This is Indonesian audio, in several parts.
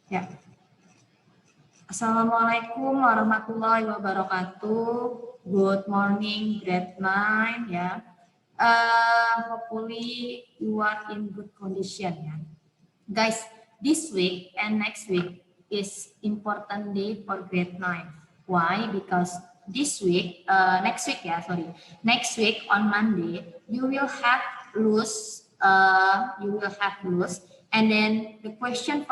Ya. Assalamualaikum warahmatullahi wabarakatuh. Good morning, grade 9 ya. Hopefully you are in good condition ya. Guys, this week and next week is important day for grade 9. Why? Because this week, next week on Monday, you will have loose, and then the question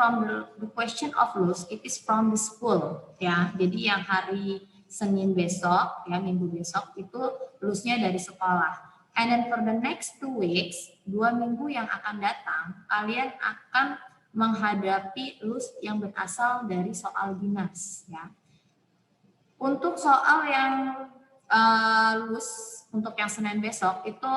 of loose it is from the school ya. Jadi yang hari Senin besok ya, Minggu besok itu loose-nya dari sekolah. And then for the next 2 weeks, 2 minggu yang akan datang, kalian akan menghadapi loose yang berasal dari soal dinas ya. Untuk soal yang loose untuk yang Senin besok itu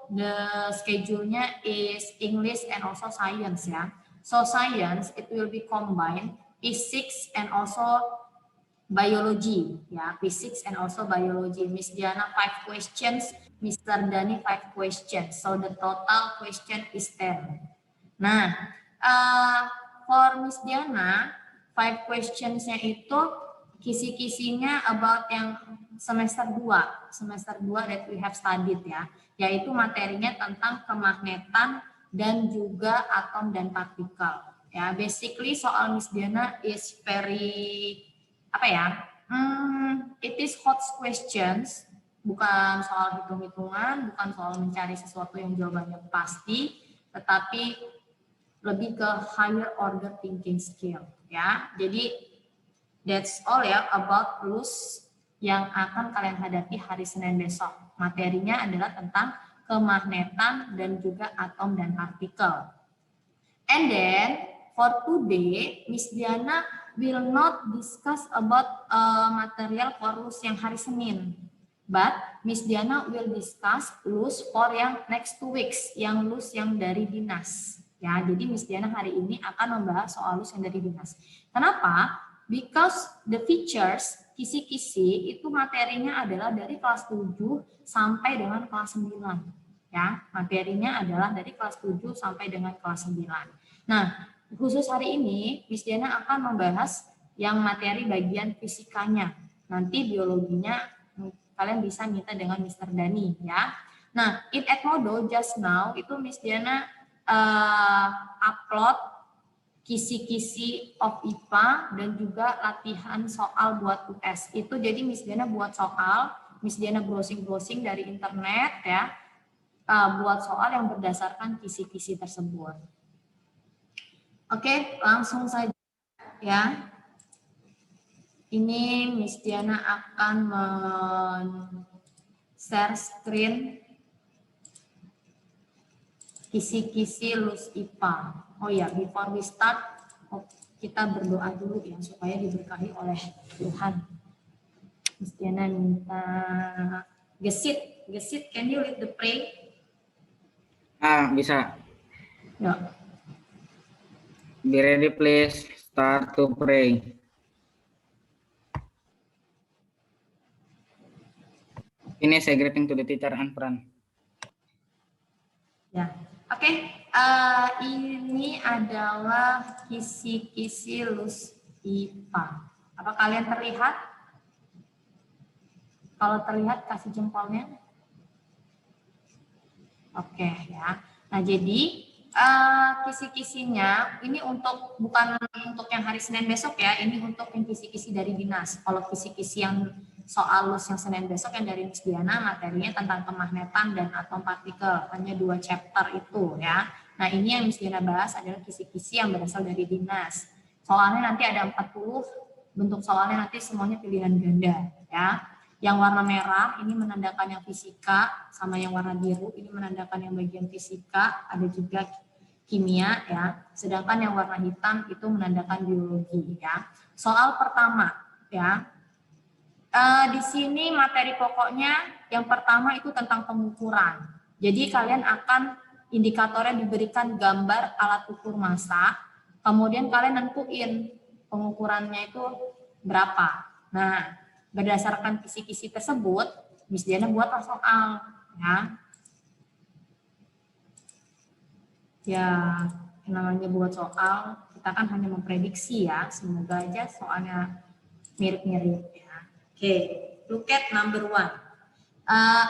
the schedule-nya is English and also science ya. So science it will be combined physics and also biology ya, physics and also biology. Miss Diana 5 questions, Mr. Dani 5 questions. So the total question is 10. Nah, for Miss Diana 5 questionsnya itu kisi-kisinya about yang semester 2 that we have studied ya, yaitu materinya tentang kemagnetan dan juga atom dan partikel ya. Basically soal Miss Diana is very it is hot questions, bukan soal hitung-hitungan, bukan soal mencari sesuatu yang jawabannya pasti, tetapi lebih ke higher order thinking skill ya. Jadi that's all ya about loose yang akan kalian hadapi hari Senin besok. Materinya adalah tentang kemagnetan dan juga atom dan partikel. And then for today, Miss Diana will not discuss about material for loose yang hari Senin. But Miss Diana will discuss loose for yang next 2 weeks, yang loose yang dari dinas. Ya, jadi Miss Diana hari ini akan membahas soal loose yang dari dinas. Kenapa? Because the features, kisi-kisi itu materinya adalah dari kelas 7 sampai dengan kelas 9. Ya, materinya adalah dari kelas 7 sampai dengan kelas 9. Nah, khusus hari ini, Miss Diana akan membahas yang materi bagian fisikanya. Nanti biologinya kalian bisa minta dengan Mr. Dani ya. Nah, in Edmodo just now itu Miss Diana upload kisi-kisi of IPA dan juga latihan soal buat US. Itu jadi Miss Diana buat soal, Miss Diana browsing-browsing dari internet ya, buat soal yang berdasarkan kisi-kisi tersebut. Oke, langsung saja ya. Ini Miss Diana akan share screen kisi-kisi loose IPA. Oh ya, before we start, kita berdoa dulu ya supaya diberkahi oleh Tuhan. Miss Diana minta Gesit, can you lead the pray? Bisa. Ya. Be ready, please. Start to pray. Finish a greeting to the teacher and friend. Ya, oke. Ini adalah kisi-kisi loose IPA. Apa kalian terlihat? Kalau terlihat kasih jempolnya. Oke ya. Nah jadi kisi-kisinya ini bukan untuk yang hari Senin besok ya. Ini untuk yang kisi-kisi dari dinas. Kalau kisi-kisi yang soal loose yang Senin besok yang dari Miss Diana materinya tentang kemagnetan dan atom partikel, hanya 2 chapter itu ya. Nah ini yang Miss Diana bahas adalah kisi-kisi yang berasal dari dinas. Soalnya nanti ada 40, bentuk soalnya nanti semuanya pilihan ganda ya. Yang warna merah ini menandakan yang fisika, sama yang warna biru ini menandakan yang bagian fisika, ada juga kimia ya. Sedangkan yang warna hitam itu menandakan biologi ya. Soal pertama ya. Di sini materi pokoknya yang pertama itu tentang pengukuran. Jadi kalian akan indikatornya diberikan gambar alat ukur massa, kemudian kalian nentuin pengukurannya itu berapa. Nah, berdasarkan kisi-kisi tersebut, Miss Diana buatlah soal ya. Ya, namanya buat soal Kita kan hanya memprediksi ya. Semoga aja soalnya mirip-mirip ya. Oke, look at number 1.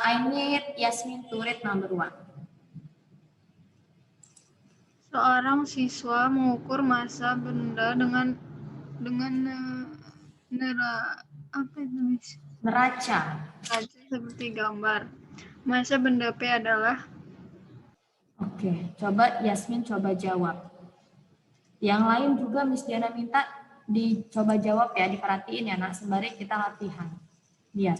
I need Yasmin to read number 1. Seorang siswa mengukur massa benda dengan apa itu, Miss? Neraca. Neraca seperti gambar. Massa benda P adalah Oke, coba Yasmin coba jawab. Yang lain juga Miss Diana minta dicoba jawab ya, diperhatiin ya nak, sembari kita latihan. Lihat.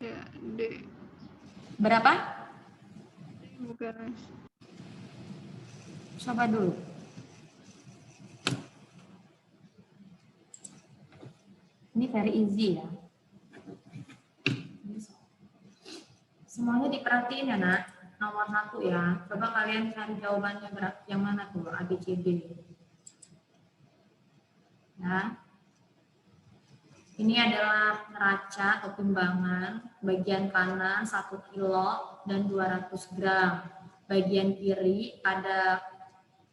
ya, D. Berapa? Bukan, Miss. Coba dulu. Ini very easy ya. Semuanya diperhatiin ya nak. Nomor 1 ya. Coba kalian cari jawabannya yang mana tuh, A, B, C, D. Ya. Ini adalah neraca atau timbangan. Bagian kanan 1 kilo dan 200 gram. Bagian kiri ada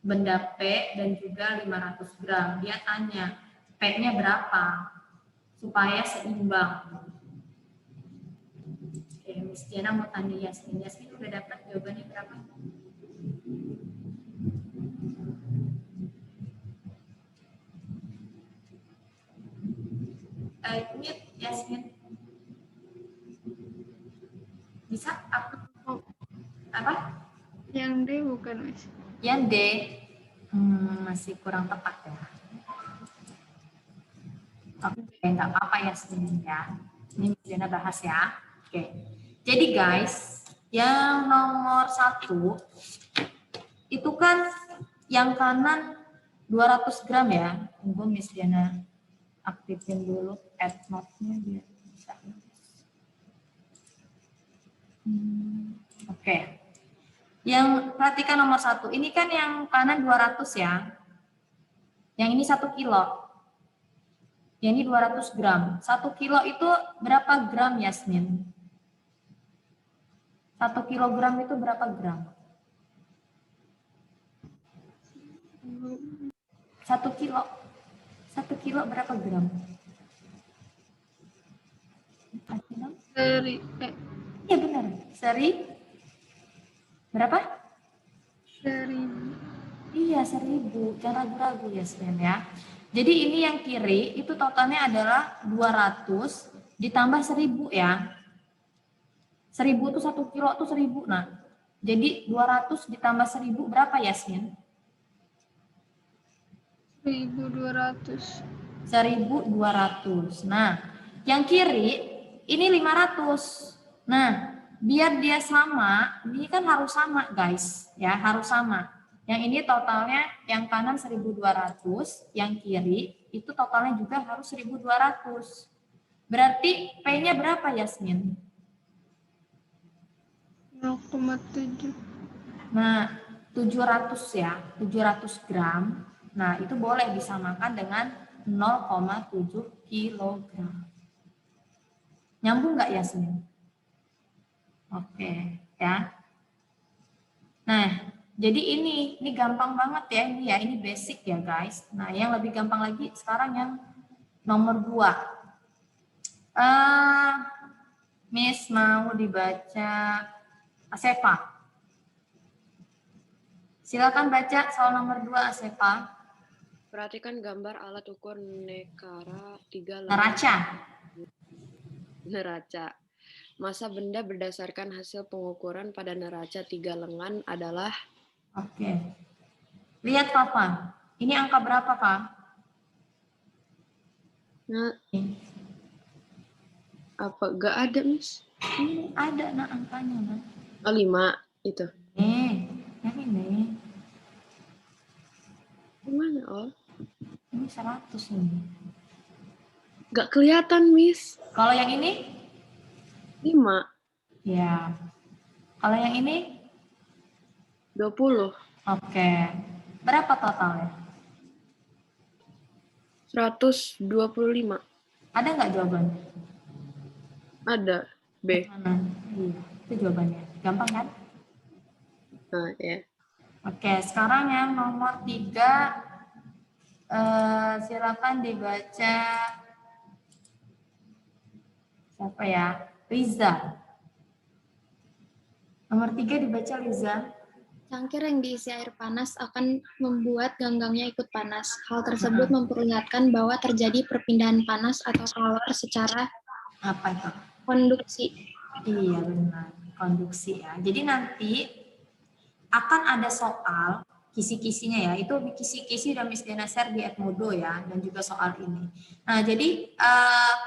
benda P dan juga 500 gram. Dia tanya, P-nya berapa? Supaya seimbang. Oke, Miss Diana mau tanya Yasmin. Yasmin udah dapat jawabannya berapa? Mute Yasmin. Bisa? Apa? Yang D bukan, Miss. Yang D. Masih kurang tepat ya. Oke, nggak apa-apa Yasmin ya. Ini Miss Diana bahas ya. Oke. Jadi guys, yang nomor 1 itu kan yang kanan 200 gram ya. Tunggu Miss Diana aktifin dulu add note-nya biar bisa. Oke. Yang perhatikan nomor 1, ini kan yang kanan 200 ya. Yang ini 1 kilo. Yang ini 200 gram. 1 kilo itu berapa gram Yasmin? 1 kilogram itu berapa gram? 1 kilo. 1 kilo berapa gram? Iya benar. Berapa? 1000. Iya 1000. Jangan ragu-ragu Yasmin ya. Jadi ini yang kiri itu totalnya adalah 200 ditambah 1000 ya. 1000 itu 1 kilo itu 1000. Nah, jadi 200 ditambah 1000 berapa Yasmin? 1200. 1200. Nah, yang kiri ini 500. Nah, biar dia sama, ini kan harus sama guys, ya harus sama. Yang ini totalnya yang kanan 1200, yang kiri itu totalnya juga harus 1200. Berarti P-nya berapa Yasmin? 0,7. Nah, 700 ya, 700 gram. Nah, itu boleh disamakan dengan 0,7 kilogram. Nyambung nggak Yasmin? Oke, ya. Nah, jadi ini gampang banget ya, ini basic ya guys. Nah, yang lebih gampang lagi sekarang yang nomor 2. Miss mau dibaca Asefa. Silakan baca soal nomor 2 Asefa. Perhatikan gambar alat ukur nekara 3 neraca. Massa benda berdasarkan hasil pengukuran pada neraca 3 lengan adalah. Oke. Lihat Papa. Ini angka berapa, Pak? Nah, apa gak ada, Miss? Ini ada nah angkanya, nah. Oh, 5 itu. Yang ini. Gimana, oh? Ini 100 ini. Gak kelihatan, Miss. Kalau yang ini? 5. Ya. Kalau yang ini? 20. Oke. Berapa totalnya? 125. Ada nggak jawabannya? Ada. B. Mana? Iya, itu jawabannya. Gampang kan? Nah, ya. Oke, sekarang yang nomor 3, silakan dibaca siapa ya? Riza. Nomor 3 dibaca Riza. Cangkir yang diisi air panas akan membuat ganggangnya ikut panas. Hal tersebut memperlihatkan bahwa terjadi perpindahan panas atau kalor secara Apa itu? konduksi. Iya benar, konduksi ya. Jadi nanti akan ada soal kisi-kisinya ya. Itu kisi-kisi udah Miss Diana share di Edmodo ya, dan juga soal ini. Nah, jadi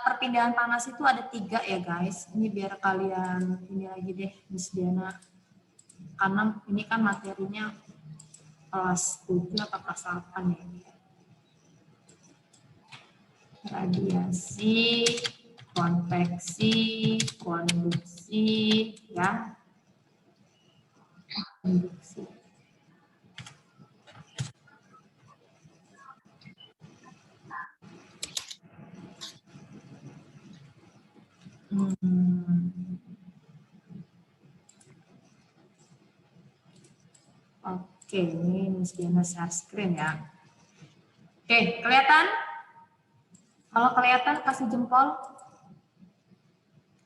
perpindahan panas itu ada 3 ya guys. Ini biar kalian ini lagi deh Miss Diana. Karena ini kan materinya kelas 7 atau kelas 8 ya. Radiasi, konveksi, konduksi, ya. Konduksi. Oke, ini Miss Diana share screen ya. Oke, kelihatan? Kalau kelihatan kasih jempol.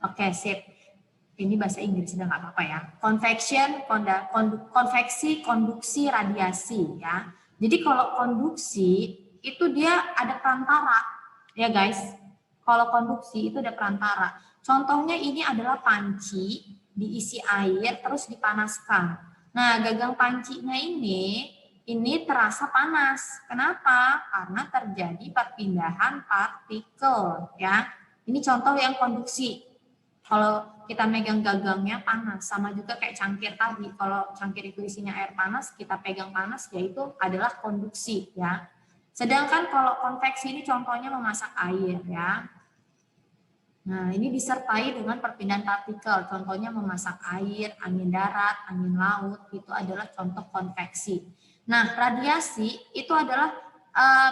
Oke, sip. Ini bahasa Inggris sudah nggak apa-apa ya. Convection, konveksi, konduksi, radiasi ya. Jadi kalau konduksi itu dia ada perantara ya guys. Kalau konduksi itu ada perantara. Contohnya ini adalah panci diisi air terus dipanaskan. Nah, gagang pancinya ini terasa panas. Kenapa? Karena terjadi perpindahan partikel ya. Ini contoh yang konduksi. Kalau kita megang gagangnya panas, sama juga kayak cangkir tadi. Kalau cangkir itu isinya air panas, kita pegang panas, yaitu adalah konduksi ya. Sedangkan kalau konveksi ini contohnya memasak air ya. Nah, ini disertai dengan perpindahan partikel, contohnya memasak air, angin darat, angin laut, itu adalah contoh konveksi. Nah, radiasi itu adalah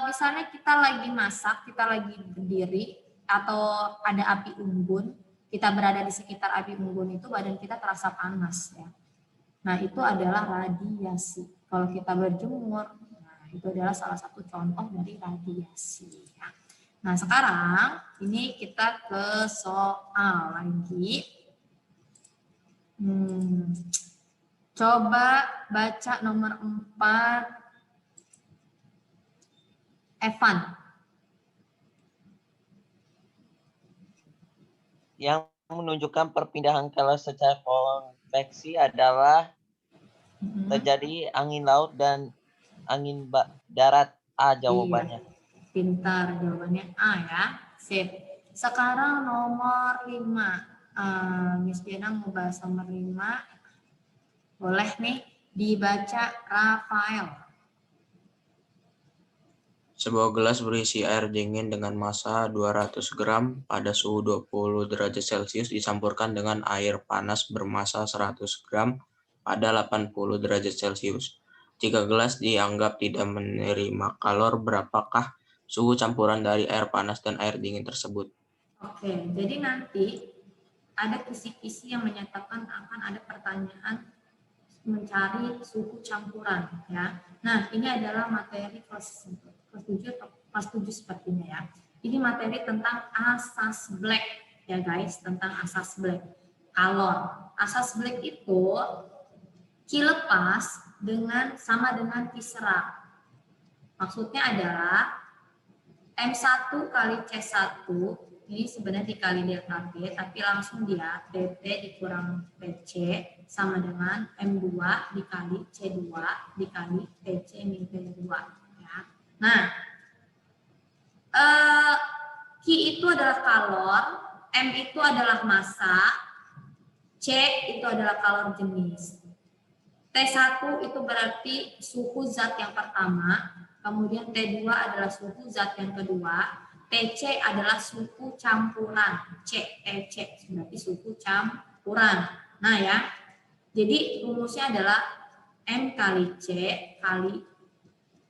misalnya kita lagi masak, kita lagi berdiri, atau ada api unggun, kita berada di sekitar api unggun itu badan kita terasa panas ya. Nah, itu adalah radiasi. Kalau kita berjemur, nah itu adalah salah satu contoh dari radiasi ya. Nah, sekarang ini kita ke soal lagi. Coba baca nomor 4. Evan. Yang menunjukkan perpindahan kalor secara konveksi adalah terjadi angin laut dan angin darat. A jawabannya. Iya. Pintar, jawabannya A ya. Sip. Sekarang nomor 5. Miss Diana mau bahas nomor 5. Boleh nih dibaca Rafael. Sebuah gelas berisi air dingin dengan massa 200 gram pada suhu 20 derajat Celcius dicampurkan dengan air panas bermassa 100 gram pada 80 derajat Celcius. Jika gelas dianggap tidak menerima kalor, berapakah suhu campuran dari air panas dan air dingin tersebut? Oke, jadi nanti ada kisi-kisi yang menyatakan akan ada pertanyaan mencari suhu campuran ya. Nah, ini adalah materi kelas 7 atau kelas 7 sepertinya ya. Ini materi tentang asas Black ya guys, tentang asas Black. Kalor. Asas Black itu Q lepas sama dengan Q serak. Maksudnya adalah M1 kali C1 ini sebenarnya dikali delta T, tapi langsung dia PT dikurang TC sama dengan M2 dikali C2 dikali TC min P2 ya. Nah, Q itu adalah kalor, M itu adalah massa, C itu adalah kalor jenis. T1 itu berarti suhu zat yang pertama, kemudian T2 adalah suhu zat yang kedua, TC adalah suhu campuran, TC berarti suhu campuran. Nah ya, jadi rumusnya adalah M kali C kali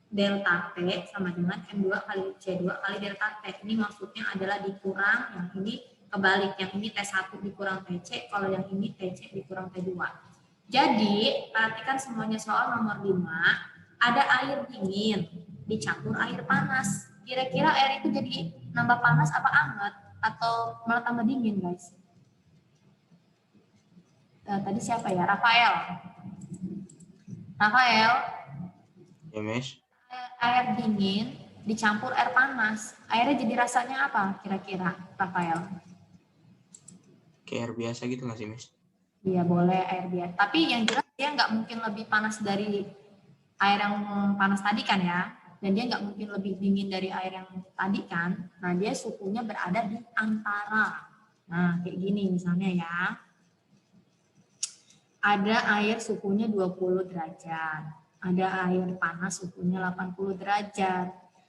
delta T sama dengan M2 kali C2 kali delta T. Ini maksudnya adalah dikurang, yang ini kebalik, yang ini T1 dikurang TC, kalau yang ini TC dikurang T2. Jadi, perhatikan semuanya soal nomor 5. Ada air dingin dicampur air panas. Kira-kira air itu jadi nambah panas apa hangat? Atau malah tambah dingin, guys? Tadi siapa ya? Rafael. Rafael, Ya, Miss. air dingin dicampur air panas. Airnya jadi rasanya apa kira-kira, Rafael? Kayak air biasa gitu nggak sih, Miss? Iya, boleh air biasa. Tapi yang jelas dia nggak mungkin lebih panas dari air yang panas tadi kan ya. Dan dia nggak mungkin lebih dingin dari air yang tadi kan. Nah, dia suhunya berada di antara. Nah, kayak gini misalnya ya. Ada air suhunya 20 derajat. Ada air panas suhunya 80 derajat.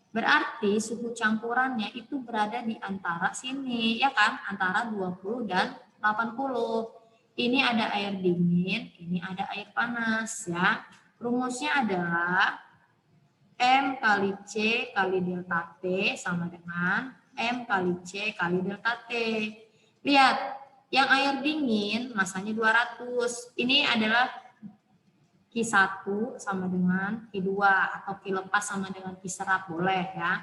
Berarti suhu campurannya itu berada di antara sini, ya kan? Antara 20 dan 80. Ini ada air dingin, ini ada air panas ya. Rumusnya adalah M kali C kali delta T sama dengan M kali C kali delta T. Lihat, yang air dingin masanya 200. Ini adalah Q1 sama dengan Q2 atau Q lepas sama dengan Q serap, boleh ya.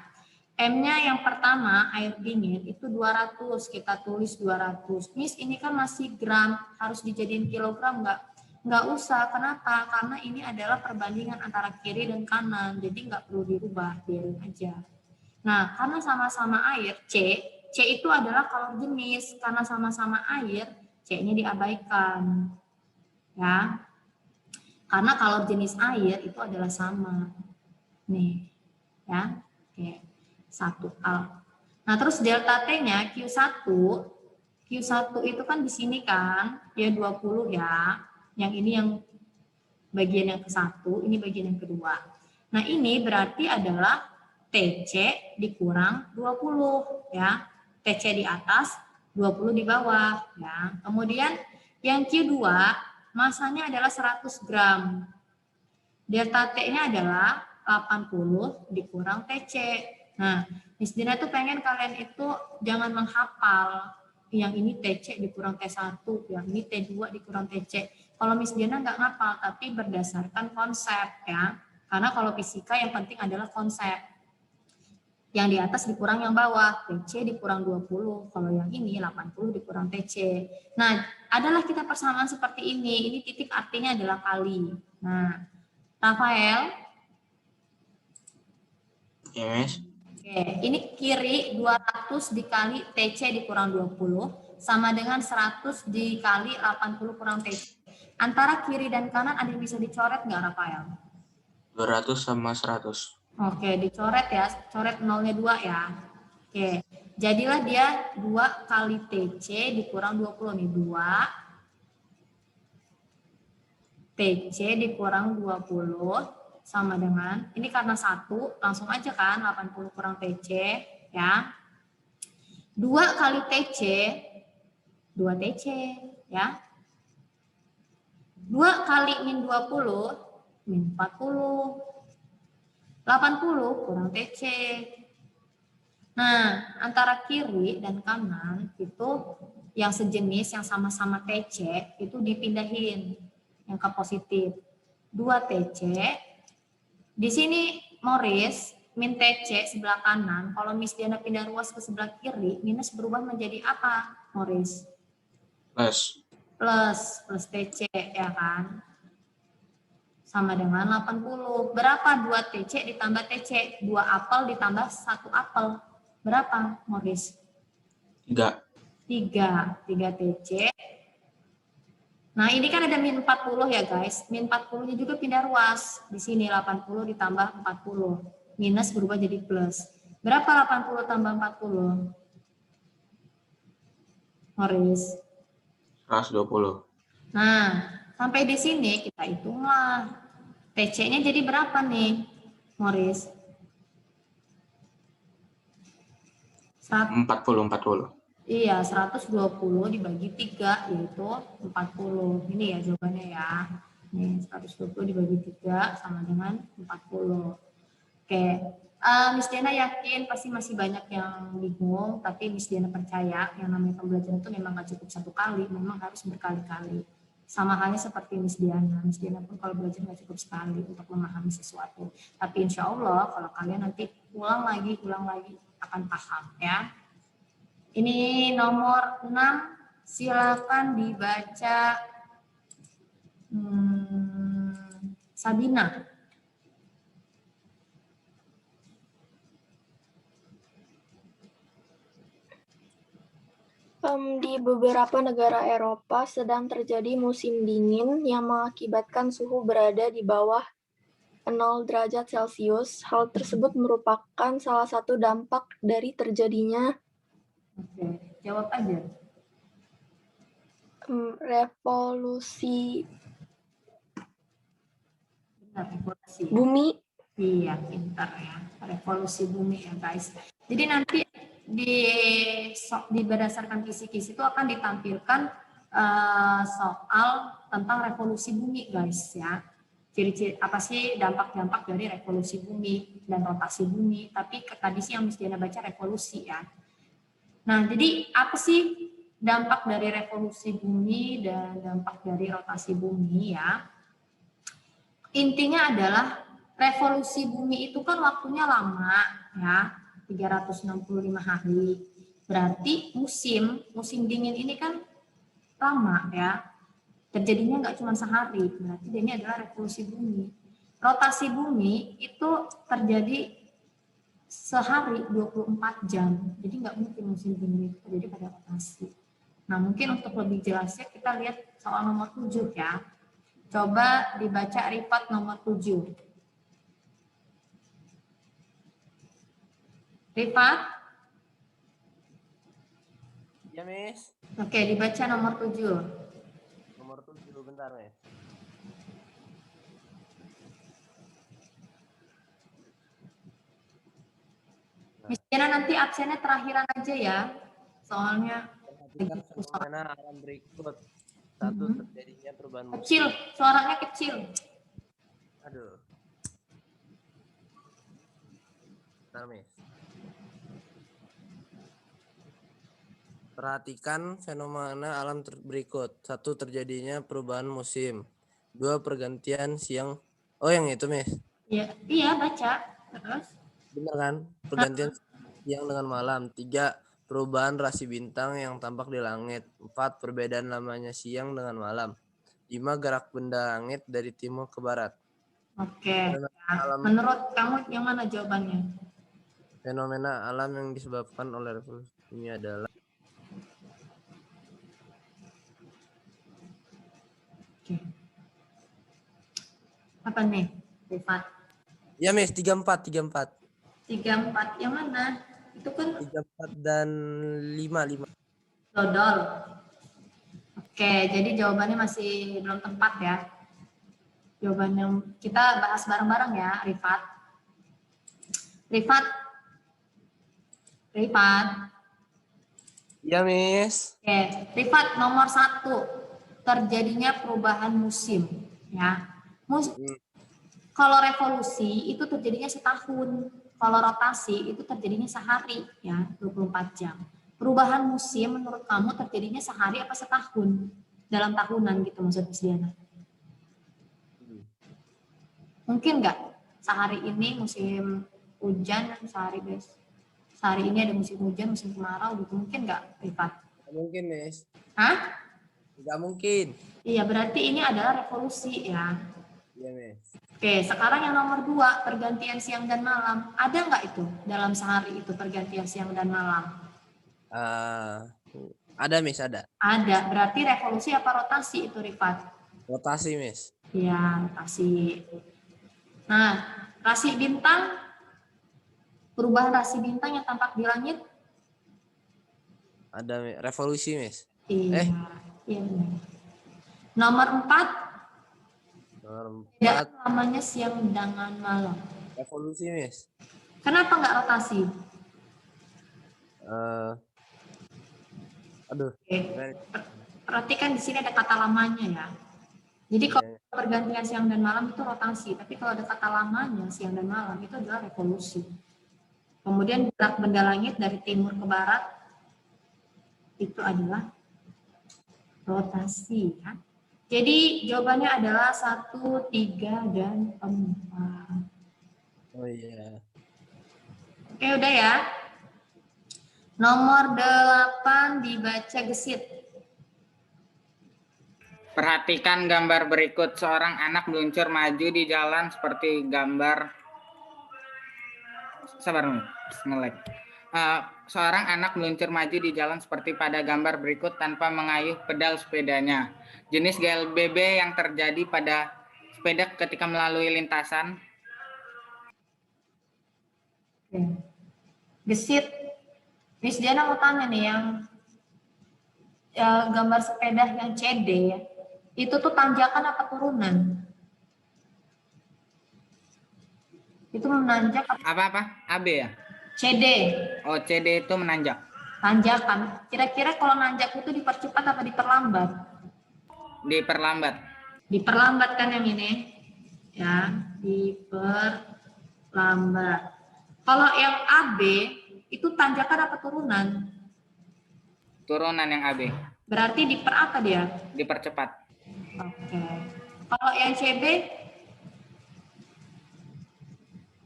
M-nya yang pertama air dingin itu 200, kita tulis 200. Miss, ini kan masih gram, harus dijadiin kilogram nggak? Nggak usah, kenapa? Karena ini adalah perbandingan antara kiri dan kanan, jadi nggak perlu dirubah, biarin aja. Nah, karena sama-sama air, C itu adalah kalor jenis, karena sama-sama air, C-nya diabaikan. Ya. Karena kalor jenis air itu adalah sama. Nih, ya. Oke. 1A. Nah, terus delta T-nya Q1 itu kan di sini kan, ya 20 ya. Yang ini yang bagian yang ke-1, ini bagian yang kedua. Nah, ini berarti adalah TC dikurang 20 ya. TC di atas, 20 di bawah ya. Kemudian yang Q2 masanya adalah 100 gram. Delta T-nya adalah 80 dikurang TC. Nah, Miss Dina tuh pengen kalian itu jangan menghafal. Yang ini TC dikurang T1, yang ini T2 dikurang TC. Kalau Miss Dina nggak ngapal, tapi berdasarkan konsep ya. Karena kalau fisika yang penting adalah konsep. Yang di atas dikurang yang bawah, TC dikurang 20. Kalau yang ini 80 dikurang TC. Nah, adalah kita persamaan seperti ini. Ini titik artinya adalah kali. Nah, Rafael. Ya, Miss. Oke, ini kiri 200 dikali TC dikurang 20 sama dengan 100 dikali 80 kurang TC. Antara kiri dan kanan ada yang bisa dicoret nggak, Rafael? 200 sama 100. Oke, dicoret ya. Coret nolnya 2 ya. Oke, jadilah dia 2 kali TC dikurang 20 nih. 2 TC dikurang 20 sama dengan, ini karena 1, langsung aja kan 80 kurang TC ya. 2 kali TC, 2 TC ya. 2 kali min 20, min 40. 80 kurang TC. Nah, antara kiri dan kanan itu yang sejenis, yang sama-sama TC, itu dipindahin yang ke positif. 2 TC. Di sini Morris, min TC sebelah kanan. Kalau Miss Diana pindah ruas ke sebelah kiri, minus berubah menjadi apa, Morris? Plus. Plus TC, ya kan? Sama dengan 80. Berapa 2 TC ditambah TC? 2 apel ditambah 1 apel. Berapa, Morris? 3. 3 TC. Nah, ini kan ada min 40 ya, guys. Min 40-nya juga pindah ruas. Di sini 80 ditambah 40. Minus berubah jadi plus. Berapa 80 tambah 40? Morris? 120. Nah, sampai di sini kita hitunglah. TC-nya jadi berapa nih, Morris? 40. Iya, 120 dibagi 3, yaitu 40. Ini ya jawabannya ya. Nih, 120 dibagi 3 sama dengan 40. Oke, Miss Diana yakin pasti masih banyak yang bingung, tapi Miss Diana percaya yang namanya pembelajaran itu memang nggak cukup 1 kali, memang harus berkali-kali. Sama halnya seperti Miss Diana. Miss Diana pun kalau belajar nggak cukup sekali untuk memahami sesuatu. Tapi insya Allah kalau kalian nanti ulang lagi akan paham ya. Ini nomor 6, silakan dibaca Sabina. Di beberapa negara Eropa sedang terjadi musim dingin yang mengakibatkan suhu berada di bawah 0 derajat Celcius. Hal tersebut merupakan salah satu dampak dari terjadinya Oke, jawab aja. revolusi Benar, revolusi. bumi. Iya, pintar ya. Revolusi bumi ya guys. Jadi nanti di berdasarkan kisi-kisi itu akan ditampilkan soal tentang revolusi bumi guys ya. Ciri-ciri apa sih dampak-dampak dari revolusi bumi dan rotasi bumi. Tapi tadi sih yang mesti Diana baca revolusi ya. Nah, jadi apa sih dampak dari revolusi bumi dan dampak dari rotasi bumi ya? Intinya adalah revolusi bumi itu kan waktunya lama ya, 365 hari. Berarti musim dingin ini kan lama ya. Terjadinya nggak cuma sehari, berarti ini adalah revolusi bumi. Rotasi bumi itu terjadi sehari 24 jam. Jadi nggak mungkin musim dingin itu terjadi pada rotasi. Nah, mungkin untuk lebih jelasnya kita lihat soal nomor 7 ya. Coba dibaca Rifat nomor 7. Rifat? Ya, Miss. Oke, dibaca nomor 7. Nomor 7, bentar, Miss. Miss Diana nanti absennya terakhiran aja ya. Soalnya Perhatikan fenomena alam berikut. 1, terjadinya perubahan musim. kecil, suaranya kecil. Aduh. Bentar, Miss. Perhatikan fenomena alam berikut. 1, terjadinya perubahan musim. 2, pergantian siang. Oh, yang itu, Miss. Iya, baca. Terus? Benar kan? Pergantian siang dengan malam. 3, perubahan rasi bintang yang tampak di langit. 4, perbedaan lamanya siang dengan malam. 5, gerak benda langit dari timur ke barat. Oke. Menurut kamu yang mana jawabannya? Fenomena alam yang disebabkan oleh revolusi ini adalah Oke. Apa nih, Rifat? ya, Miss, 34. 34 yang mana? Itu kan 34 dan 5. dodol. Oke, jadi jawabannya masih belum tepat ya. Jawaban yang kita bahas bareng-bareng ya, Rifat. Rifat. Iya, Miss. Oke, Rifat nomor 1. Terjadinya perubahan musim. Ya. Kalau revolusi itu terjadinya setahun. Kalau rotasi itu terjadinya sehari, ya, 24 jam. Perubahan musim menurut kamu terjadinya sehari apa setahun? Dalam tahunan gitu maksud Miss Diana. Mungkin nggak? Sehari ini musim hujan, sehari ini ada musim hujan, musim kemarau gitu. Mungkin nggak, Rifat? Nggak mungkin, Miss. Hah? Nggak mungkin. Iya, berarti ini adalah revolusi ya. Iya, Miss. Oke, sekarang yang nomor 2, pergantian siang dan malam. Ada nggak itu dalam sehari itu pergantian siang dan malam? Ada, Miss, ada. Ada, berarti revolusi apa rotasi itu, Rifat? Rotasi, Miss. Iya, rotasi. Nah, rasi bintang, perubahan rasi bintang yang tampak di langit? Ada, Miss. Revolusi, Miss. Iya, iya benar. Nomor 4, beda namanya siang dengan malam. Revolusi, Miss. Kenapa nggak rotasi? Aduh. Oke. Perhatikan di sini ada kata lamanya ya. Jadi kalau pergantian siang dan malam itu rotasi, tapi kalau ada kata lamanya siang dan malam itu adalah revolusi. Kemudian gerak benda langit dari timur ke barat itu adalah rotasi ya. Jadi jawabannya adalah 1, 3, dan 4. Oh iya. Oke, udah ya. Nomor 8 dibaca gesit. Perhatikan gambar berikut. Seorang anak meluncur maju di jalan seperti gambar. Sabar, nge-lag. Seorang anak meluncur maju di jalan seperti pada gambar berikut tanpa mengayuh pedal sepedanya. Jenis GLBB yang terjadi pada sepeda ketika melalui lintasan. Oke. Gesit. Miss Diana mau tanya nih, yang gambar sepeda yang CD, itu tuh tanjakan apa turunan? Itu menanjak Apa? AB ya? CD. Oh, CD itu menanjak. Tanjakan. Kira-kira kalau nanjak itu dipercepat apa diperlambat? Diperlambat. Diperlambat kan yang ini? Ya, diperlambat. Kalau yang AB itu tanjakan apa turunan? Turunan yang AB. Berarti diper apa dia? Dipercepat. Oke. Kalau yang CB?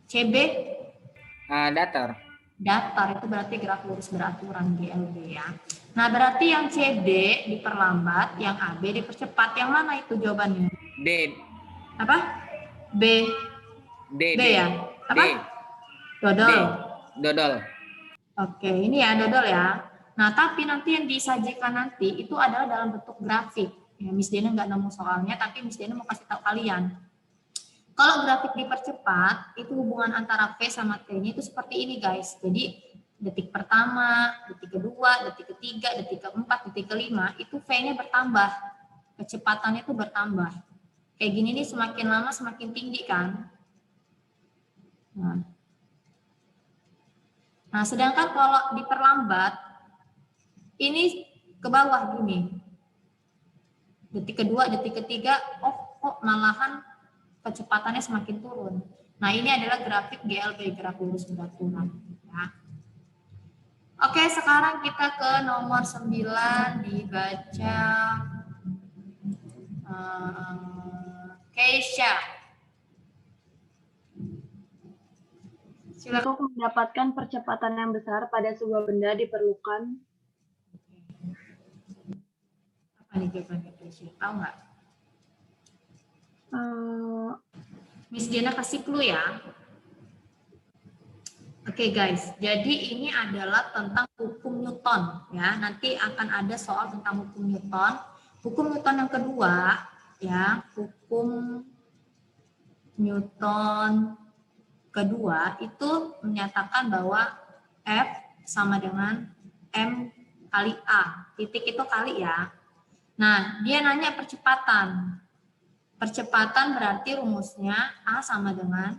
CB? Datar. Datar, itu berarti gerak lurus beraturan, GLB ya. Nah, berarti yang CD diperlambat, yang AB dipercepat. Yang mana itu jawabannya? D. Apa? B. D. B D. ya? Apa? D. Dodol. D. Dodol. Oke, ini ya dodol ya. Nah, tapi nanti yang disajikan nanti itu adalah dalam bentuk grafik. Ya, Miss Diana nggak nemu soalnya, tapi Miss Diana mau kasih tahu kalian. Kalau grafik dipercepat, itu hubungan antara V sama T-nya itu seperti ini, guys. Jadi, detik pertama, detik kedua, detik ketiga, detik keempat, detik kelima, itu V-nya bertambah. Kecepatannya itu bertambah. Kayak gini nih, semakin lama semakin tinggi kan. Nah, sedangkan kalau diperlambat, ini ke bawah gini. Detik kedua, detik ketiga, kok malahan kecepatannya semakin turun. Nah, ini adalah grafik GLB, gerak lurus beraturan. Ya. Oke, sekarang kita ke nomor 9, dibaca Keisha. Silakan. Untuk mendapatkan percepatan yang besar pada sebuah benda diperlukan. Apa nih jawabannya, Keisha? Tahu nggak? Miss Diana kasih clue ya. Oke guys, jadi ini adalah tentang hukum Newton ya. Nanti akan ada soal tentang hukum Newton. Hukum Newton yang kedua ya, hukum Newton kedua itu menyatakan bahwa F sama dengan M kali A. Titik itu kali ya. Nah, dia nanya percepatan. Percepatan berarti rumusnya A sama dengan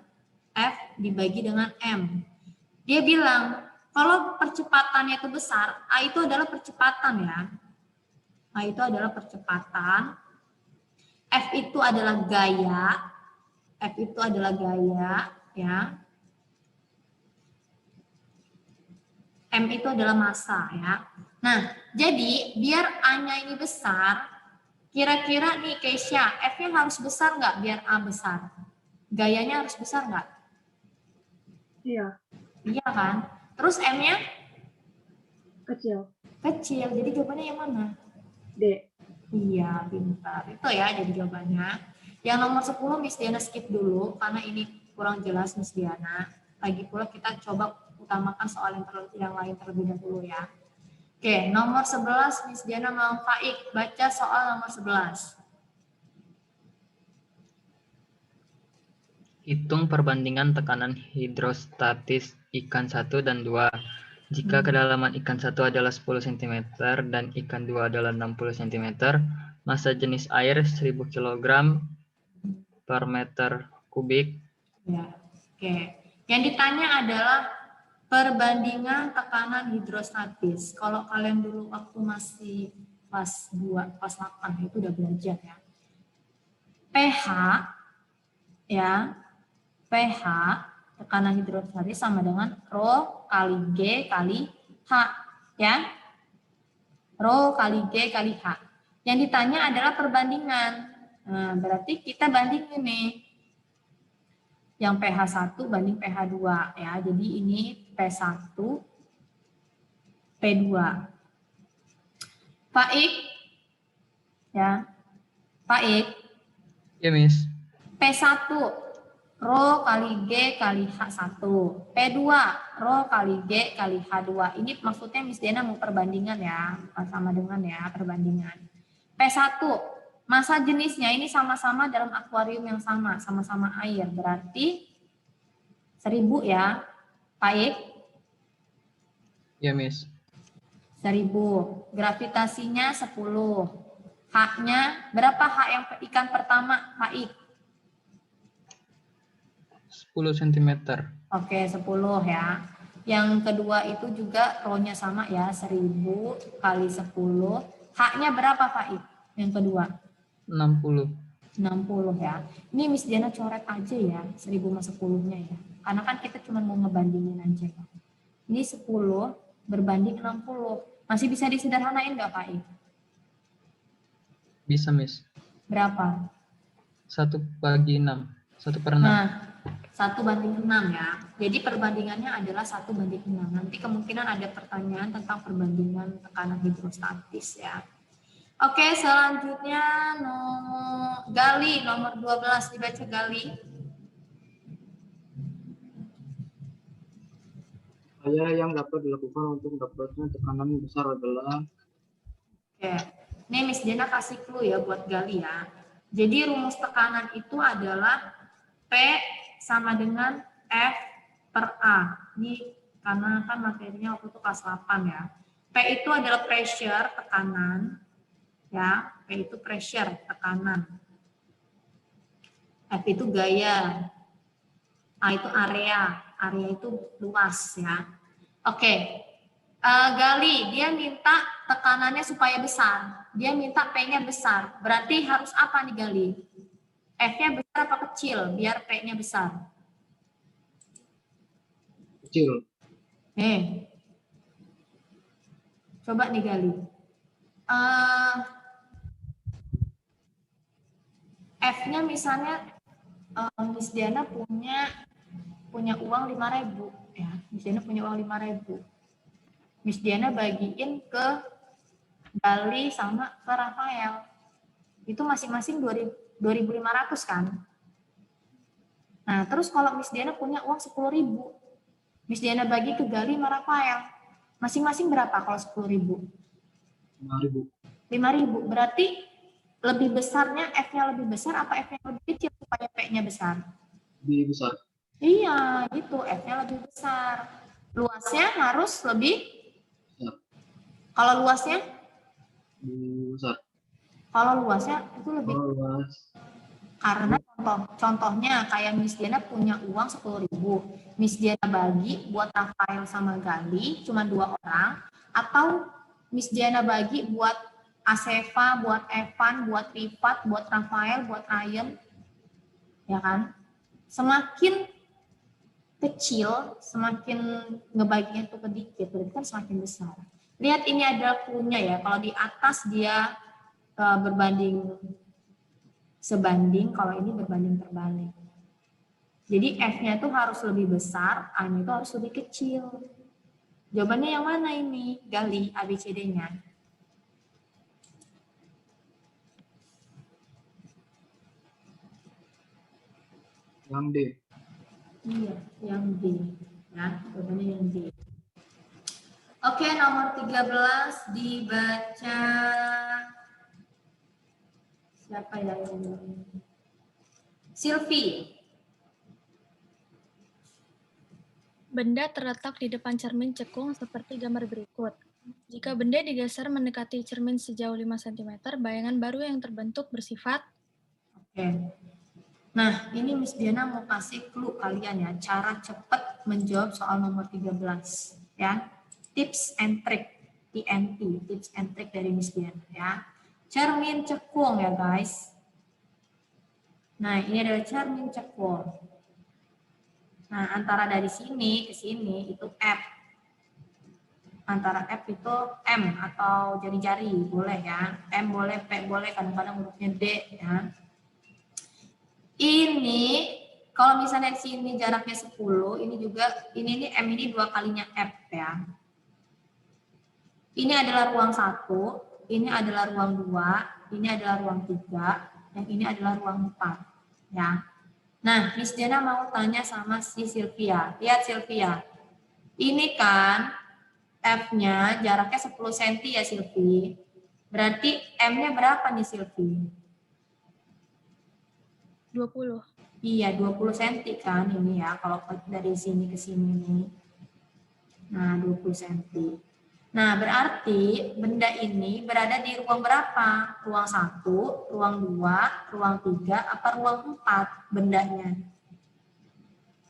F dibagi dengan M. Dia bilang, kalau percepatannya itu besar, A itu adalah percepatan ya. A itu adalah percepatan. F itu adalah gaya. F itu adalah gaya ya. M itu adalah massa ya. Nah, jadi biar A-nya ini besar, kira-kira nih Keisha, F-nya harus besar nggak biar A besar? Gayanya harus besar nggak? Iya. Iya kan? Terus M-nya? Kecil. Kecil, jadi jawabannya yang mana? D. Iya, pintar. Itu ya jadi jawabannya. Yang nomor 10 Miss Diana skip dulu, karena ini kurang jelas Miss Diana. Lagi pula kita coba utamakan soal yang lain terlebih dahulu ya. Oke, nomor 11 Miss Diana mau Faik baca soal nomor 11. Hitung perbandingan tekanan hidrostatis ikan 1 dan 2. Jika kedalaman ikan 1 adalah 10 cm dan ikan 2 adalah 60 cm, massa jenis air 1000 kg per meter kubik. Ya, oke. Yang ditanya adalah perbandingan tekanan hidrostatis. Kalau kalian dulu waktu masih kelas 2, kelas 8 itu udah belajar ya. pH ya, pH tekanan hidrostatis sama dengan Rho kali G kali H ya. Rho kali G kali H. Yang ditanya adalah perbandingan. Nah, berarti kita bandingin nih. Yang pH 1 banding pH 2 ya. Jadi ini P1, P2. Pak Ik, ya. Pak Ik. Ya, Miss. P1 Rho kali G kali H1. P2 Rho kali G kali H2. Ini maksudnya Miss Diana mau perbandingan ya, bukan sama dengan ya, perbandingan. P1 massa jenisnya ini sama-sama dalam akuarium yang sama-sama air. Berarti 1000 ya, Pak Ik? Ya, Miss. 1000. Gravitasinya 10. H-nya, berapa H yang ikan pertama, Pak Ik? 10 cm. Oke, 10 ya. Yang kedua itu juga rho-nya sama ya, 1000 kali 10. H-nya berapa Pak Ik? Yang kedua? 60. 60 ya. Ini Miss Diana coret aja ya, 1000 sama 10-nya ya. Karena kan kita cuma mau ngebandingin aja. Ini 10 berbanding 60. Masih bisa disederhanain nggak Pak Ik? Bisa, Miss. Berapa? 1/6. 1/6. Nah, 1/6 ya. Jadi perbandingannya adalah 1/6. Nanti kemungkinan ada pertanyaan tentang perbandingan tekanan hidrostatis ya. Oke, selanjutnya Gali nomor 12 dibaca Gali. Yang dapat dilakukan untuk mendapatkan tekanan besar adalah. Oke, ini Miss Diana kasih clue ya buat Gali ya. Jadi rumus tekanan itu adalah P sama dengan F per A. Ini karena kan materinya waktu itu kelas 8 ya. P itu adalah pressure, tekanan. Ya, P itu pressure, tekanan. F itu gaya. A itu area. Area itu luas ya. Oke. Gali, dia minta tekanannya supaya besar. Dia minta P-nya besar. Berarti harus apa nih Gali? F-nya besar apa kecil biar P-nya besar? Kecil. Coba nih Gali. F-nya misalnya Miss Diana punya uang 5.000 ya. Miss Diana punya uang 5.000. Miss Diana bagiin ke Gali sama ke Rafael. Itu masing-masing 2.500 kan? Nah, terus kalau Miss Diana punya uang 10.000, Miss Diana bagi ke Gali sama Rafael. Masing-masing berapa kalau 10.000? 5.000. 5.000. Berarti lebih besarnya F-nya lebih besar apa F-nya lebih kecil supaya P-nya besar? Lebih besar. Iya, gitu. F-nya lebih besar. Luasnya harus lebih besar. Kalau luasnya? Lebih besar. Kalau luasnya itu lebih luas. Karena contohnya kayak Miss Diana punya uang 10.000. Miss Diana bagi buat Rafael sama Gali cuma 2 orang, atau Miss Diana bagi buat Asefa, buat Evan, buat Rifat, buat Rafael, buat Ryan. Ya kan? Semakin kecil, semakin ngebaginya tuh sedikit, berarti kan semakin besar. Lihat ini ada clue-nya ya. Kalau di atas dia berbanding sebanding, kalau ini berbanding terbalik. Jadi F-nya itu harus lebih besar, A-nya itu harus lebih kecil. Jawabannya yang mana ini? Gali ABCD-nya. Yang D. Iya, yang D. Ya, jawabannya yang D. Oke, nomor 13 dibaca. Siapa ya yang Silvi. Benda terletak di depan cermin cekung seperti gambar berikut. Jika benda digeser mendekati cermin sejauh 5 cm, bayangan baru yang terbentuk bersifat. Oke. Nah, ini Miss Diana mau kasih clue kalian ya, cara cepat menjawab soal nomor 13. Ya, tips and trick, TNT, tips and trick dari Miss Diana ya. Cermin cekung ya guys. Nah, ini adalah cermin cekung. Nah, antara dari sini ke sini itu F. antara F itu M atau jari-jari, boleh ya. M boleh, P boleh, kadang-kadang hurufnya D ya. Ini kalau misalnya sini jaraknya 10, ini juga ini M ini 2 kalinya F ya. Ini adalah ruang 1, ini adalah ruang 2, ini adalah ruang 3, dan ini adalah ruang 4 ya. Nah, Miss Jana mau tanya sama si Sylvia. Lihat Sylvia. Ini kan F-nya jaraknya 10 cm ya Sylvie. Berarti M-nya berapa nih Sylvie? 20. Iya, 20 cm kan ini ya, kalau dari sini ke sini nih. Nah, 20 cm. Nah, berarti benda ini berada di ruang berapa? Ruang 1, ruang 2, ruang 3, apa ruang 4 bendanya?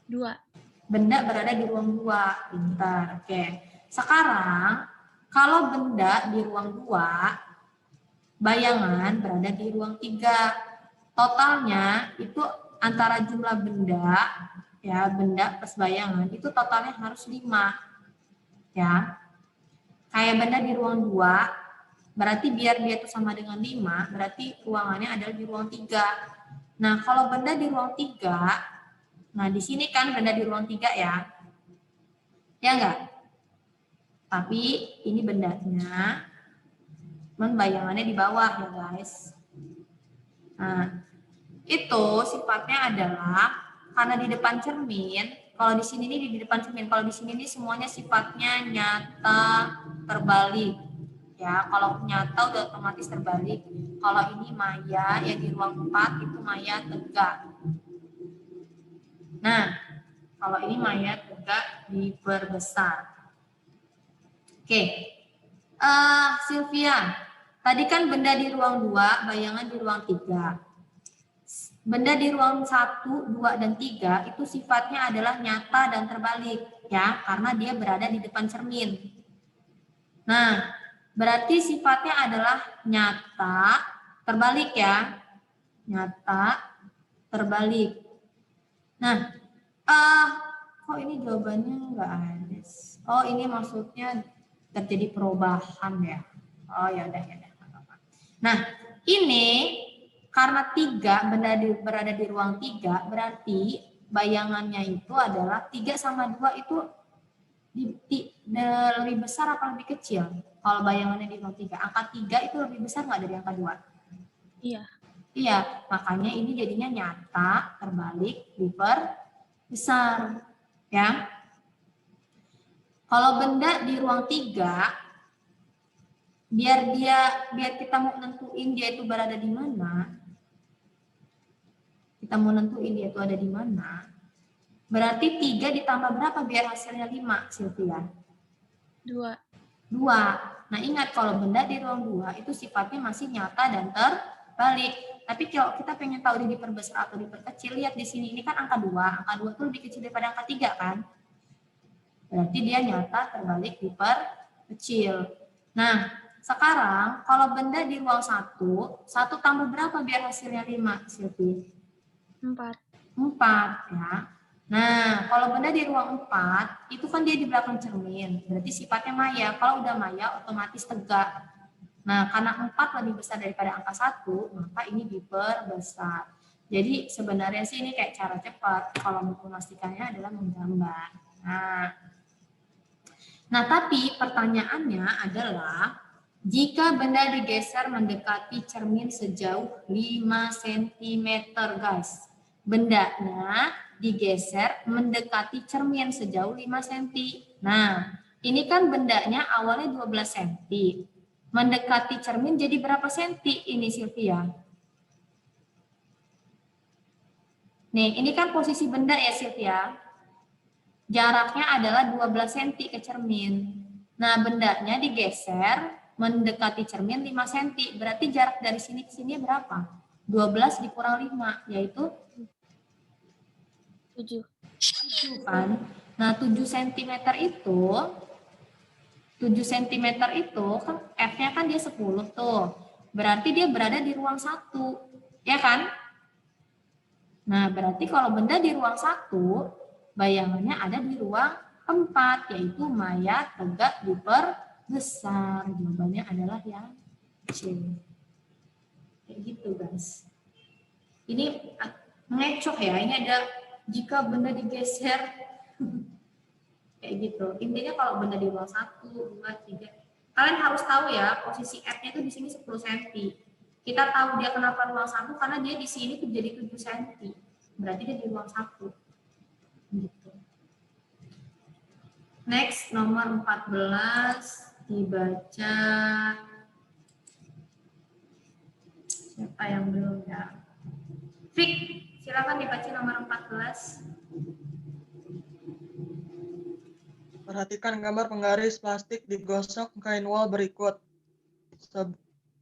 2. Benda berada di ruang 2. Pintar, oke. Sekarang, kalau benda di ruang 2, bayangan berada di ruang 3. Totalnya itu antara jumlah benda, ya benda plus bayangan, itu totalnya harus 5. Ya. Kayak benda di ruang 2, berarti biar dia itu sama dengan 5, berarti ruangannya adalah di ruang 3. Nah, kalau benda di ruang 3, nah di sini kan benda di ruang 3 ya. Ya enggak? Tapi ini bendanya, bayangannya di bawah ya guys. Nah, itu sifatnya adalah karena di depan cermin, kalau di sini nih di depan cermin, kalau di sini nih semuanya sifatnya nyata terbalik. Ya, kalau nyata udah otomatis terbalik. Kalau ini maya yang di ruang 4 itu maya tegak. Nah, kalau ini maya tegak diperbesar. Oke. Sylvia, tadi kan benda di ruang 2, bayangan di ruang 3. Benda di ruang 1, 2, dan 3 itu sifatnya adalah nyata dan terbalik ya, karena dia berada di depan cermin. Nah, berarti sifatnya adalah nyata terbalik ya. Nyata terbalik. Nah, kok ini jawabannya enggak ada? Oh, ini maksudnya terjadi perubahan ya. Oh, ya udah. Nah, ini karena 3 benda berada di ruang 3, berarti bayangannya itu adalah 3 sama 2 itu lebih besar apa lebih kecil? Kalau bayangannya di ruang 3, angka 3 itu lebih besar nggak dari angka 2? Iya. Iya, makanya ini jadinya nyata, terbalik, diperbesar. Ya. Kalau benda di ruang 3, biar kita mau nentuin dia itu berada di mana, kita mau nentuin dia itu ada di mana, berarti 3 ditambah berapa biar hasilnya 5, Sylvia? 2. Nah, ingat kalau benda di ruang 2 itu sifatnya masih nyata dan terbalik. Tapi kalau kita pengen tahu dia diperbesar atau diperkecil, lihat di sini, ini kan angka 2. Angka 2 itu lebih kecil daripada angka 3 kan? Berarti dia nyata, terbalik, diperkecil. Nah, sekarang kalau benda di ruang 1 tambah berapa biar hasilnya 5, Sylvie? 4. 4 ya. Nah, kalau benda di ruang 4 itu kan dia di belakang cermin, berarti sifatnya maya. Kalau udah maya otomatis tegak. Nah, karena 4 lebih besar daripada angka 1, maka ini diperbesar. Jadi sebenarnya sih ini kayak cara cepat. Kalau mau memastikannya adalah menggambar. Nah, tapi pertanyaannya adalah jika benda digeser mendekati cermin sejauh 5 cm, guys. Bendanya digeser mendekati cermin sejauh 5 cm. Nah, ini kan bendanya awalnya 12 cm. Mendekati cermin jadi berapa senti ini, Sylvia? Nih, ini kan posisi benda ya, Sylvia. Jaraknya adalah 12 cm ke cermin. Nah, bendanya digeser mendekati cermin 5 cm. Berarti jarak dari sini ke sini berapa? 12 dikurang 5, yaitu 7 kan. Nah, 7 cm itu kan F-nya kan dia 10 tuh. Berarti dia berada di ruang 1, ya kan? Nah, berarti kalau benda di ruang 1, bayangannya ada di ruang keempat, yaitu mayat tegak diperbesar. Jawabannya adalah yang C. Kayak gitu, guys. Ini mengecoh ya, ini ada jika benda digeser kayak gitu. Intinya kalau benda di ruang 1, 2, 3, kalian harus tahu ya posisi F-nya itu di sini 10 cm. Kita tahu dia kenapa ruang 1 karena dia di sini tuh jadi 7 cm. Berarti dia di ruang 1. Gitu. Next, nomor 14 dibaca. Siapa yang belum ya? Fik, silakan dibaca nomor 14. Perhatikan gambar penggaris plastik digosok kain wol berikut.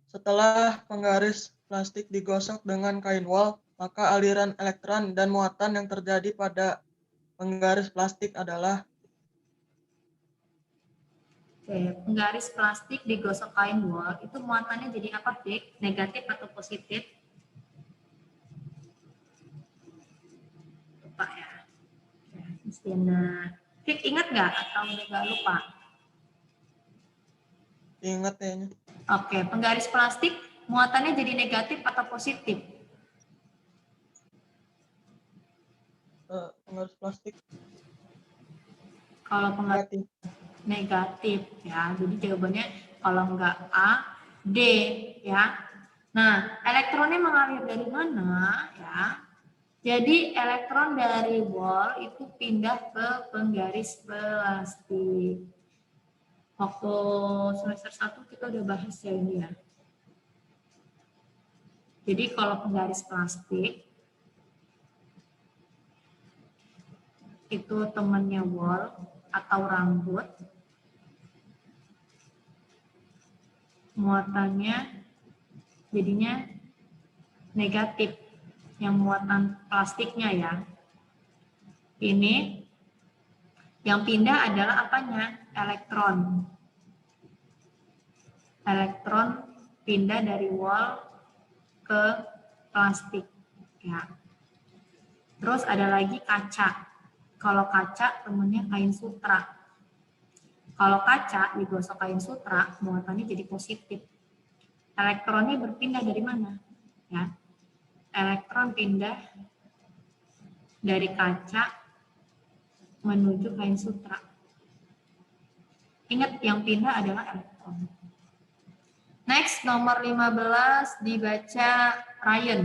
Setelah penggaris plastik digosok dengan kain wol, maka aliran elektron dan muatan yang terjadi pada penggaris plastik adalah. Oke, penggaris plastik digosok kain wol, itu muatannya jadi apa, Fik? Negatif atau positif? Lupa ya. Mistina. Fik, ingat nggak atau nggak lupa? Ingat kayaknya. Oke, penggaris plastik muatannya jadi negatif atau positif? Penggaris plastik. Kalau penggaris negatif ya, jadi jawabannya kalau nggak A, D ya. Nah, elektronnya mengalir dari mana ya? Jadi elektron dari wol itu pindah ke penggaris plastik. Waktu semester 1 kita udah bahas ya ini ya. Jadi kalau penggaris plastik itu temannya wol atau rambut, muatannya jadinya negatif. Yang muatan plastiknya ya. Ini yang pindah adalah apanya? Elektron. Elektron pindah dari wol ke plastik ya. Terus ada lagi kaca. Kalau kaca temennya kain sutra. Kalau kaca digosok kain sutra, muatannya jadi positif. Elektronnya berpindah dari mana? Ya. Elektron pindah dari kaca menuju kain sutra. Ingat yang pindah adalah elektron. Next, nomor 15 dibaca Ryan.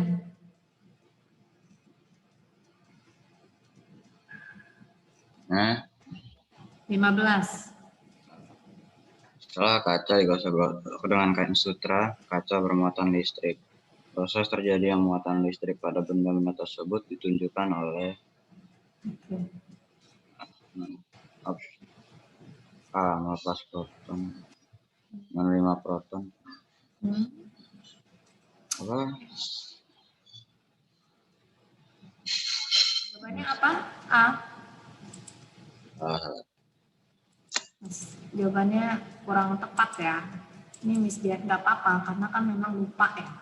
Nah, 15. Setelah kaca digosok dengan kain sutra, kaca bermuatan listrik. Proses terjadi yang muatan listrik pada benda-benda tersebut ditunjukkan oleh A. Melepas proton, menerima proton. Apa? Jawabannya apa? A. Jawabannya kurang tepat ya. Ini Miss Dia nggak apa-apa karena kan memang lupa ya.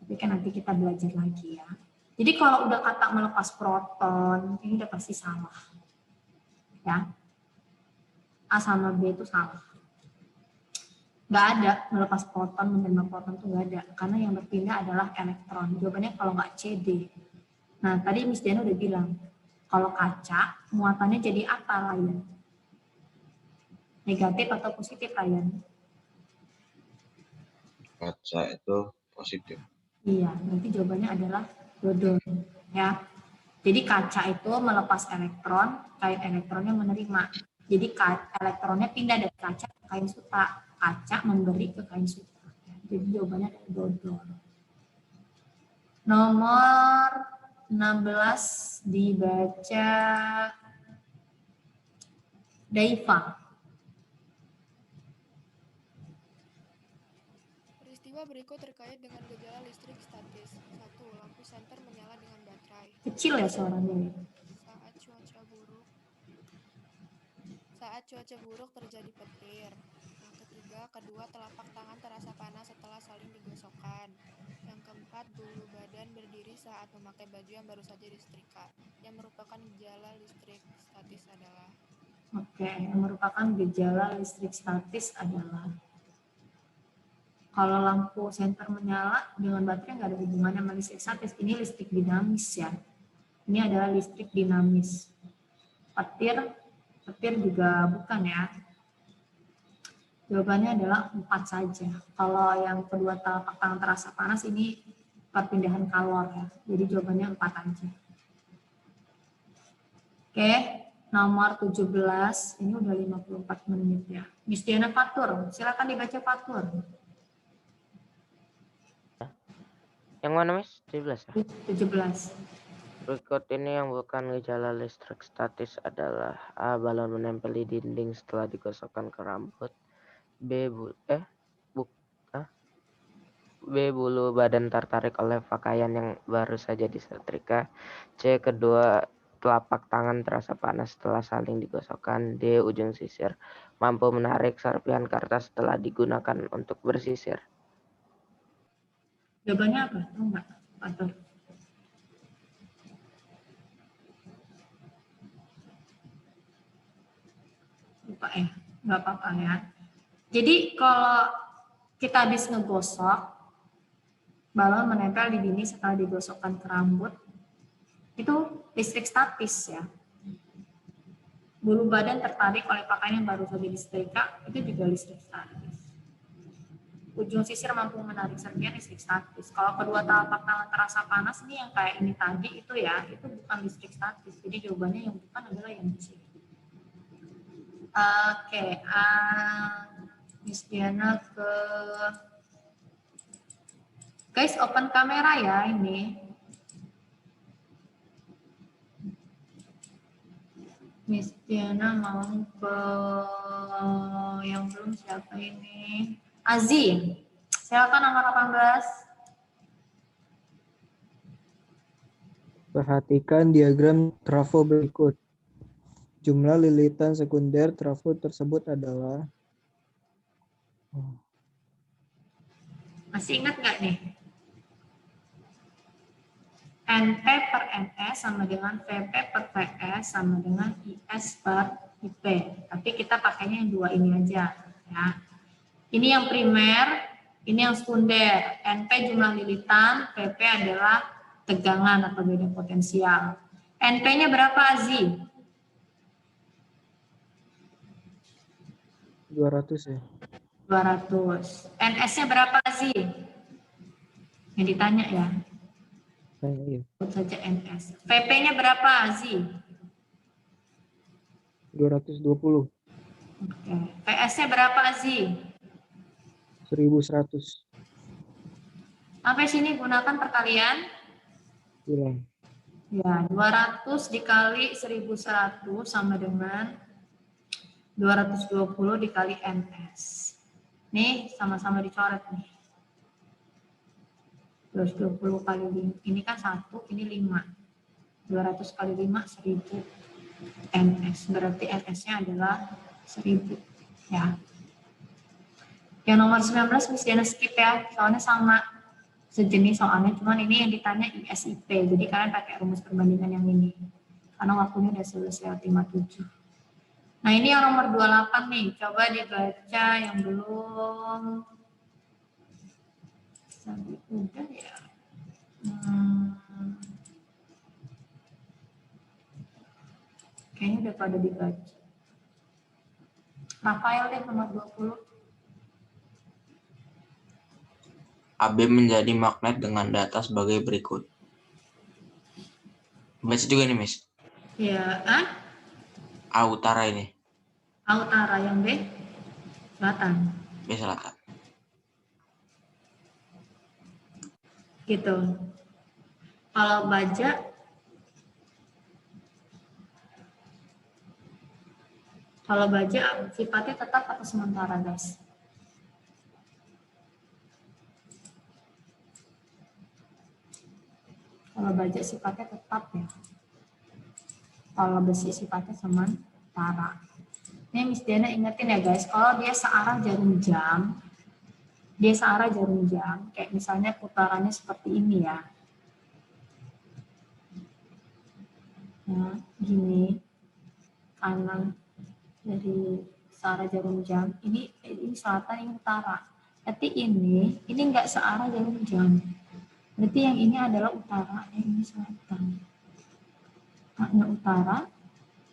Tapi kan nanti kita belajar lagi ya. Jadi kalau udah kata melepas proton, ini udah pasti salah. Ya. A sama B itu salah. Nggak ada melepas proton, menerima proton itu nggak ada. Karena yang berpindah adalah elektron. Jawabannya kalau nggak C, D. Nah, tadi Miss Diana udah bilang, kalau kaca, muatannya jadi apa, Ryan? Negatif atau positif, Ryan? Kaca itu positif. Iya, berarti jawabannya adalah dodol. Ya. Jadi kaca itu melepas elektron, kain elektronnya menerima. Jadi elektronnya pindah dari kaca ke kain sutra. Kaca memberi ke kain sutra. Jadi jawabannya adalah dodol. Nomor 16 dibaca Daiva. Peristiwa berikut terkait dengan gejala listrik statis. 1. Lampu senter menyala dengan baterai. Kecil ya suaranya. Saat cuaca buruk terjadi petir. Yang ketiga, kedua telapak tangan terasa panas setelah saling digosokkan. Yang keempat, bulu badan berdiri saat memakai baju yang baru saja disetrika. Yang merupakan gejala listrik statis adalah Oke, yang merupakan gejala listrik statis adalah kalau lampu senter menyala dengan baterai nggak ada hubungannya sama listrik statis. Ini listrik dinamis ya. Ini adalah listrik dinamis. Petir juga bukan ya. Jawabannya adalah 4 saja. Kalau yang kedua telapak tangan terasa panas ini perpindahan kalor ya. Jadi jawabannya 4 aja. Oke, nomor 17. Ini udah 54 menit ya. Miss Diana Fatur, silakan dibaca Fatur. Yang mana, Miss? 17 ya? 17. Berikut ini yang bukan gejala listrik statis adalah A. Balon menempel di dinding setelah digosokkan ke rambut. B. Bulu badan tertarik oleh pakaian yang baru saja disetrika. C. Kedua telapak tangan terasa panas setelah saling digosokkan. D. Ujung sisir mampu menarik serpihan kertas setelah digunakan untuk bersisir. Jawabannya apa? Tahu nggak, Fatur? Lupa ya, nggak apa-apa ya. Jadi kalau kita habis ngegosok, balon menempel di dinding setelah digosokkan ke rambut, itu listrik statis ya. Bulu badan tertarik oleh pakaian yang baru saja disetrika, itu juga listrik statis. Ujung sisir mampu menarik serpihan listrik statis. Kalau kedua telapak tangan terasa panas, ini yang kayak ini tadi itu ya, itu bukan listrik statis. Jadi jawabannya yang bukan adalah yang di sini. Oke, Miss Diana ke guys, open kamera ya ini. Miss Diana mau ke yang belum siapa ini? Azi, silakan nomor 18. Perhatikan diagram trafo berikut. Jumlah lilitan sekunder trafo tersebut adalah... Masih ingat nggak nih? NP per NS sama dengan VP per VS sama dengan IS per IP. Tapi kita pakainya yang dua ini aja. Ya. Ini yang primer, ini yang sekunder. NP jumlah lilitan, VP adalah tegangan atau beda potensial. NP-nya berapa, Azi? 200 ya. 200. NS-nya berapa, Azi? Yang ditanya ya. Iya. Sebut saja NS. VP-nya berapa, Azi? 220. Oke. PS-nya berapa, Azi? 1100. Sampai sini gunakan perkalian. Ulang. Ya, 200 dikali 1100 sama dengan 220 dikali NS. Nih, sama-sama dicoret nih. 220 kali 5, ini kan 1, ini 5. 200 kali 5, 1000 NS. Berarti NS-nya adalah 1000. Ya. Yang nomor 19 Miss Diana skip ya, soalnya sama. Sejenis soalnya, cuman ini yang ditanya ISIP. Jadi kalian pakai rumus perbandingan yang ini. Karena waktunya udah 11:57. Nah ini yang nomor 28 nih. Coba dibaca yang belum. Udah ya. Kayaknya udah pada dibaca. Rafael deh nomor 20. AB menjadi magnet dengan data sebagai berikut. Baca juga nih, Miss. Ya, A utara ini. A utara, yang B selatan. B selatan. Gitu. Kalau baja sifatnya tetap atau sementara, guys? Kalau baja sifatnya tetap ya. Kalau besi sifatnya sementara. Ini Miss Diana ingetin ya guys, kalau dia searah jarum jam, kayak misalnya putarannya seperti ini ya. Nah, gini, kanan, searah jarum jam, ini selatan, ini utara. Berarti ini nggak searah jarum jam. Berarti yang ini adalah utara, yang ini selatan. Makna utara,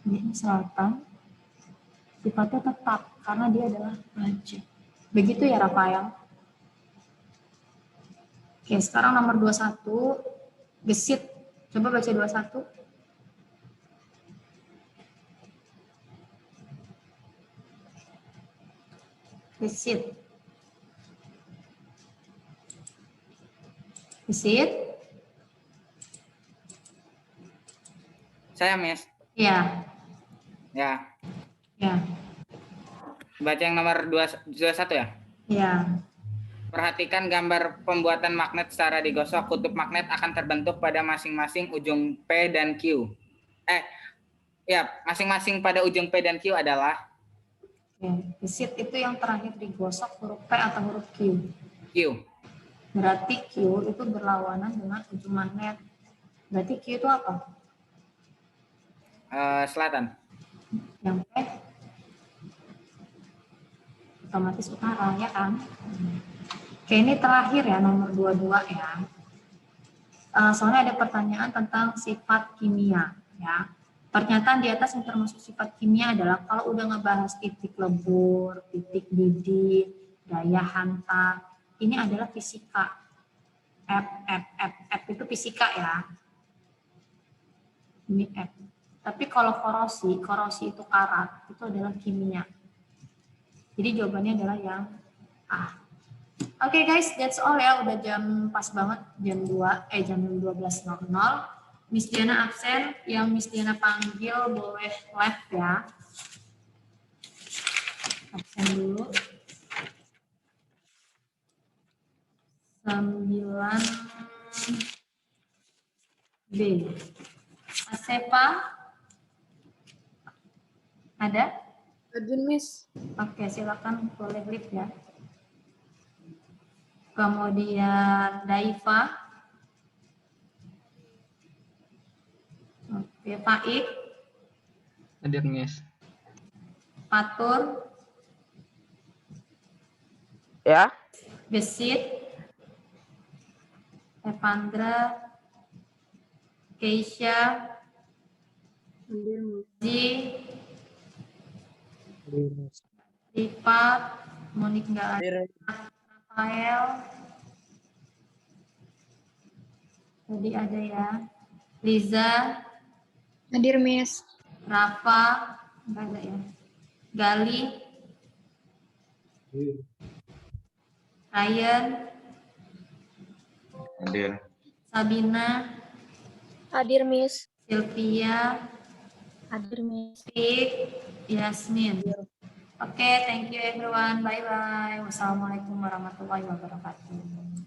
ini selatan, sifatnya tetap karena dia adalah raja. Begitu ya Rafael. Oke, sekarang nomor 21, gesit. Coba baca 21. Gesit. Gesit. Saya, Miss. Ya. Ya. Ya. Baca yang nomor 21 ya? Ya. Perhatikan gambar pembuatan magnet secara digosok. Kutub magnet akan terbentuk pada masing-masing ujung P dan Q. Masing-masing pada ujung P dan Q adalah? Gesit itu yang terakhir digosok huruf P atau huruf Q? Q. Berarti Q itu berlawanan dengan ujung magnet. Berarti Q itu apa? Selatan. Yang P otomatis utara, ya kan? Oke, ini terakhir ya, nomor 22 ya. Soalnya ada pertanyaan tentang sifat kimia ya. Pernyataan di atas yang termasuk sifat kimia adalah kalau udah ngebahas titik lebur, titik didih, daya hantar, ini adalah fisika. F itu fisika ya. Ini F. Tapi kalau korosi itu karat, itu adalah kimia. Jadi jawabannya adalah yang A. Oke guys, that's all ya. Udah jam pas banget, jam 12.00. Miss Diana absen, yang Miss Diana panggil boleh left ya. Absen dulu. 9B. Asepa? Ada? Ada, Miss. Oke, silakan boleh lift ya. Kemudian Daifa. Oke, Faik. Hadir, Miss. Fatur. Ya. Gesit. Evandra. Keisha. Zi. Rifat. Monik nggak ada. Rafael. Tadi ada ya. Liza. Hadir, Miss. Rafa. Nggak ada ya. Gali. Ryan. Hadir. Sabina. Hadir, Miss. Sylvia. Hadir, Miss. Yasmin. Oke, thank you everyone. Bye-bye. Wassalamualaikum warahmatullahi wabarakatuh.